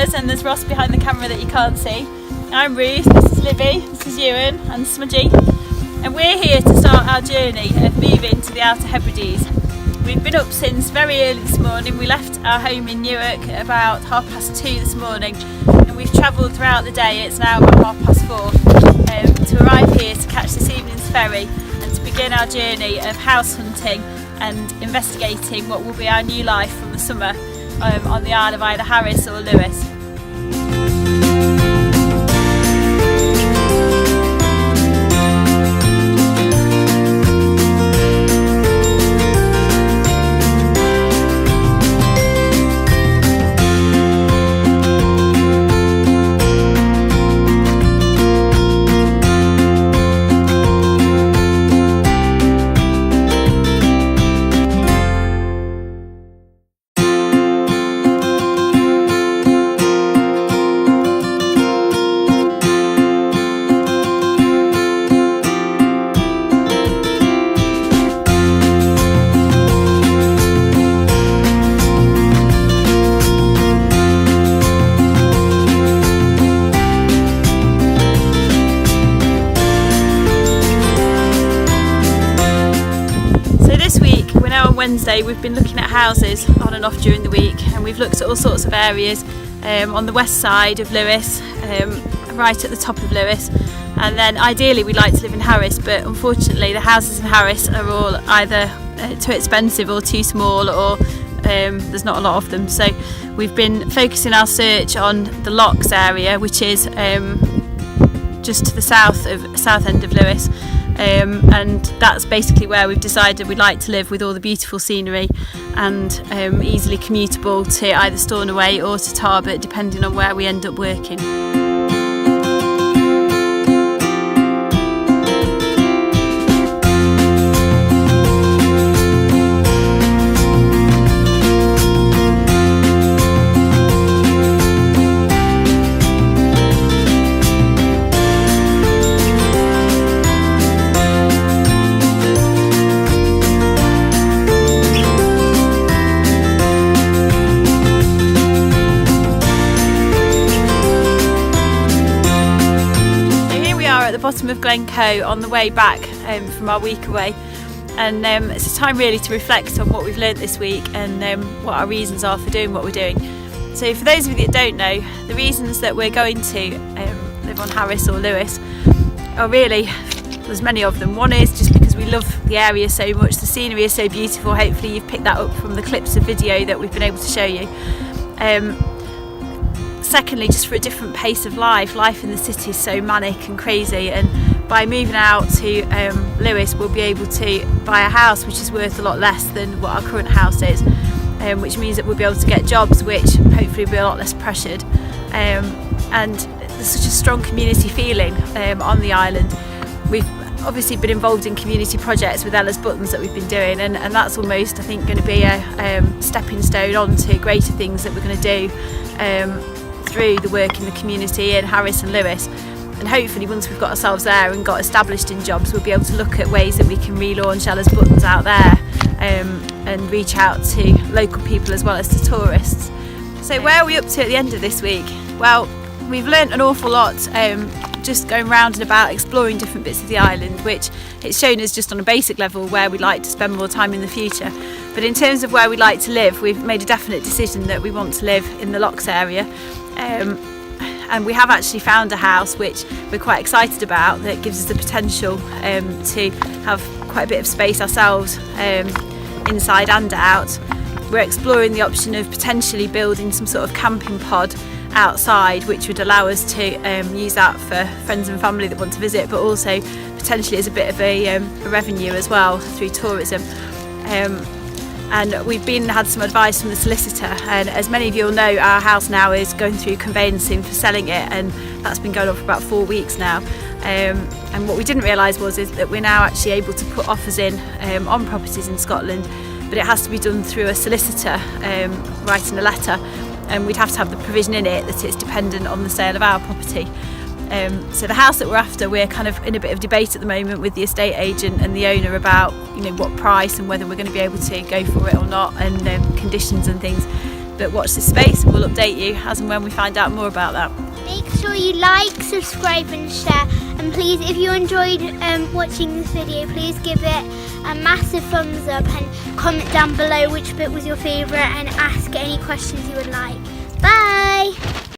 us, and there's Ross behind the camera that you can't see. I'm Ruth, this is Libby, this is Ewan and Smudgy, and we're here to start our journey of moving to the Outer Hebrides. We've been up since very early this morning. We left our home in Newark at about 2:30 this morning, and we've travelled throughout the day. It's now about 4:30 to arrive here to catch this evening's ferry and to begin our journey of house hunting and investigating what will be our new life from the summer on the Isle of either Harris or Lewis. Wednesday we've been looking at houses on and off during the week, and we've looked at all sorts of areas on the west side of Lewis, right at the top of Lewis, and then ideally we'd like to live in Harris, but unfortunately the houses in Harris are all either too expensive or too small, or there's not a lot of them. So we've been focusing our search on the Locks area, which is just to the south end of Lewis. And that's basically where we've decided we'd like to live, with all the beautiful scenery and easily commutable to either Stornoway or to Tarbert, depending on where we end up working. Bottom of Glencoe on the way back from our week away, and it's a time really to reflect on what we've learnt this week and what our reasons are for doing what we're doing. So for those of you that don't know, the reasons that we're going to live on Harris or Lewis are really, there's many of them. One is just because we love the area so much, the scenery is so beautiful. Hopefully you've picked that up from the clips of video that we've been able to show you. Secondly, just for a different pace of life. Life in the city is so manic and crazy, and by moving out to Lewis we'll be able to buy a house which is worth a lot less than what our current house is, which means that we'll be able to get jobs which hopefully will be a lot less pressured, and there's such a strong community feeling on the island. We've obviously been involved in community projects with Ella's Buttons that we've been doing, and that's almost, I think, going to be a stepping stone on to greater things that we're going to do through the work in the community in Harris and Lewis. And hopefully once we've got ourselves there and got established in jobs, we'll be able to look at ways that we can relaunch Ella's Buttons out there and reach out to local people as well as to tourists. So where are we up to at the end of this week? Well, we've learnt an awful lot just going round and about exploring different bits of the island, which it's shown us just on a basic level where we'd like to spend more time in the future. But in terms of where we'd like to live, we've made a definite decision that we want to live in the Locks area. And we have actually found a house which we're quite excited about, that gives us the potential to have quite a bit of space ourselves inside and out. We're exploring the option of potentially building some sort of camping pod outside, which would allow us to use that for friends and family that want to visit, but also potentially as a bit of a revenue as well through tourism. And we've had some advice from the solicitor, and as many of you will know, our house now is going through conveyancing for selling it, and that's been going on for about 4 weeks now. And what we didn't realise is that we're now actually able to put offers in on properties in Scotland, but it has to be done through a solicitor writing a letter, and we'd have to have the provision in it that it's dependent on the sale of our property. So the house that we're after, we're kind of in a bit of debate at the moment with the estate agent and the owner about, what price and whether we're going to be able to go for it or not, and conditions and things. but watch this space and we'll update you as and when we find out more about that. Make sure you like, subscribe and share, and please, if you enjoyed watching this video, please give it a massive thumbs up and comment down below which bit was your favourite and ask any questions you would like.